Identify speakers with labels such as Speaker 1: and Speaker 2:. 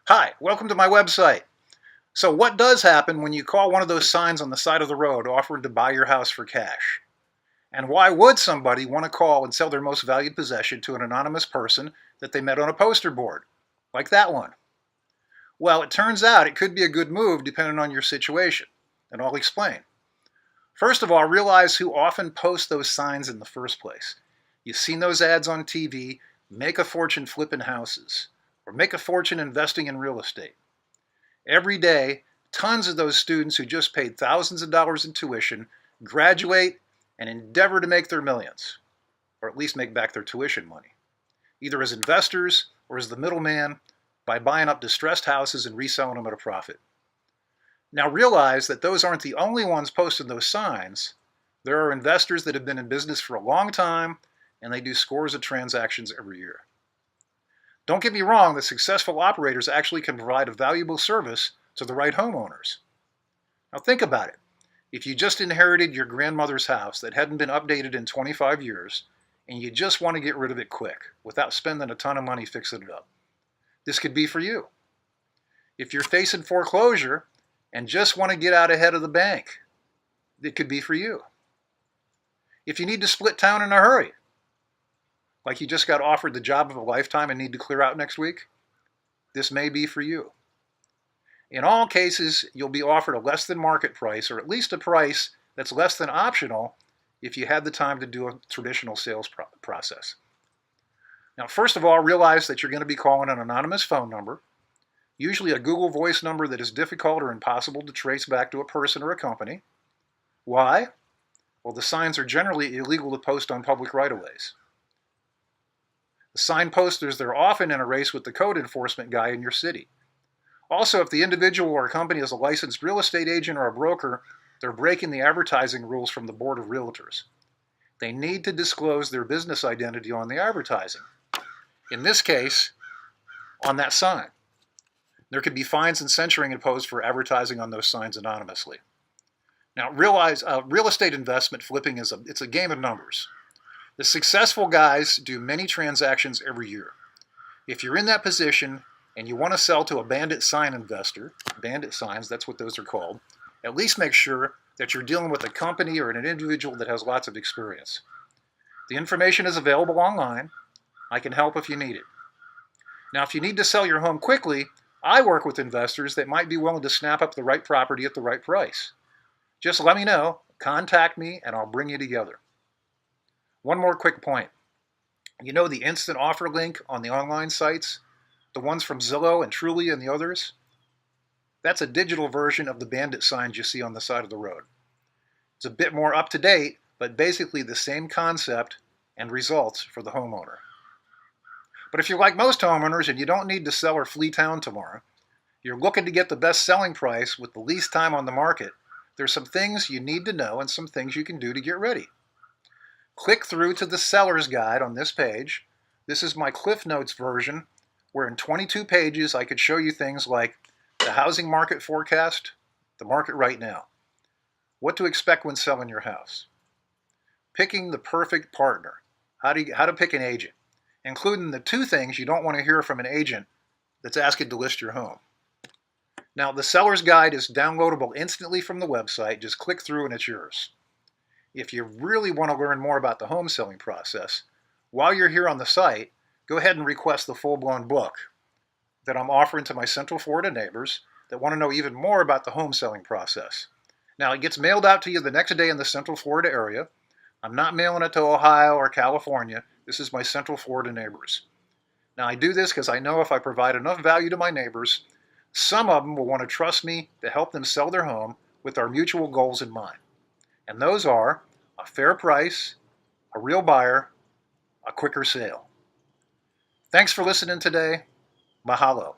Speaker 1: Hi, welcome to my website. So what does happen when you call one of those signs on the side of the road offering to buy your house for cash? And why would somebody want to call and sell their most valued possession to an anonymous person that they met on a poster board, like that one? Well, it turns out it could be a good move depending on your situation, and I'll explain. First of all, realize who often posts those signs in the first place. You've seen those ads on TV, make a fortune flipping houses, or make a fortune investing in real estate. Every day, tons of those students who just paid thousands of dollars in tuition graduate and endeavor to make their millions, or at least make back their tuition money, either as investors or as the middleman by buying up distressed houses and reselling them at a profit. Now realize that those aren't the only ones posting those signs. There are investors that have been in business for a long time and they do scores of transactions every year. Don't get me wrong, the successful operators actually can provide a valuable service to the right homeowners. Now think about it. If you just inherited your grandmother's house that hadn't been updated in 25 years, and you just want to get rid of it quick without spending a ton of money fixing it up, this could be for you. If you're facing foreclosure and just want to get out ahead of the bank, it could be for you. If you need to split town in a hurry, like you just got offered the job of a lifetime and need to clear out next week, this may be for you. In all cases, you'll be offered a less than market price, or at least a price that's less than optional if you had the time to do a traditional sales process. Now, first of all, realize that you're going to be calling an anonymous phone number, usually a Google Voice number that is difficult or impossible to trace back to a person or a company. Why? Well, the signs are generally illegal to post on public right-of-ways. The sign posters, they're often in a race with the code enforcement guy in your city. Also, if the individual or company is a licensed real estate agent or a broker, they're breaking the advertising rules from the Board of Realtors. They need to disclose their business identity on the advertising. In this case, on that sign. There could be fines and censoring imposed for advertising on those signs anonymously. Now, realize real estate investment flipping it's a game of numbers. The successful guys do many transactions every year. If you're in that position and you want to sell to a bandit sign investor, bandit signs, that's what those are called, at least make sure that you're dealing with a company or an individual that has lots of experience. The information is available online. I can help if you need it. Now, if you need to sell your home quickly, I work with investors that might be willing to snap up the right property at the right price. Just let me know, contact me, and I'll bring you together. One more quick point. You know the instant offer link on the online sites? The ones from Zillow and Trulia and the others? That's a digital version of the bandit signs you see on the side of the road. It's a bit more up to date, but basically the same concept and results for the homeowner. But if you're like most homeowners and you don't need to sell or flee town tomorrow, you're looking to get the best selling price with the least time on the market, there's some things you need to know and some things you can do to get ready. Click through to the seller's guide on this page. This is my Cliff Notes version, where in 22 pages I could show you things like the housing market forecast, the market right now, what to expect when selling your house, picking the perfect partner, how to pick an agent, including the 2 things you don't want to hear from an agent that's asking to list your home. Now, the seller's guide is downloadable instantly from the website. Just click through and it's yours. If you really want to learn more about the home selling process, while you're here on the site, go ahead and request the full-blown book that I'm offering to my Central Florida neighbors that want to know even more about the home selling process. Now, it gets mailed out to you the next day in the Central Florida area. I'm not mailing it to Ohio or California. This is my Central Florida neighbors. Now, I do this because I know if I provide enough value to my neighbors, some of them will want to trust me to help them sell their home with our mutual goals in mind. And those are a fair price, a real buyer, a quicker sale. Thanks for listening today. Mahalo.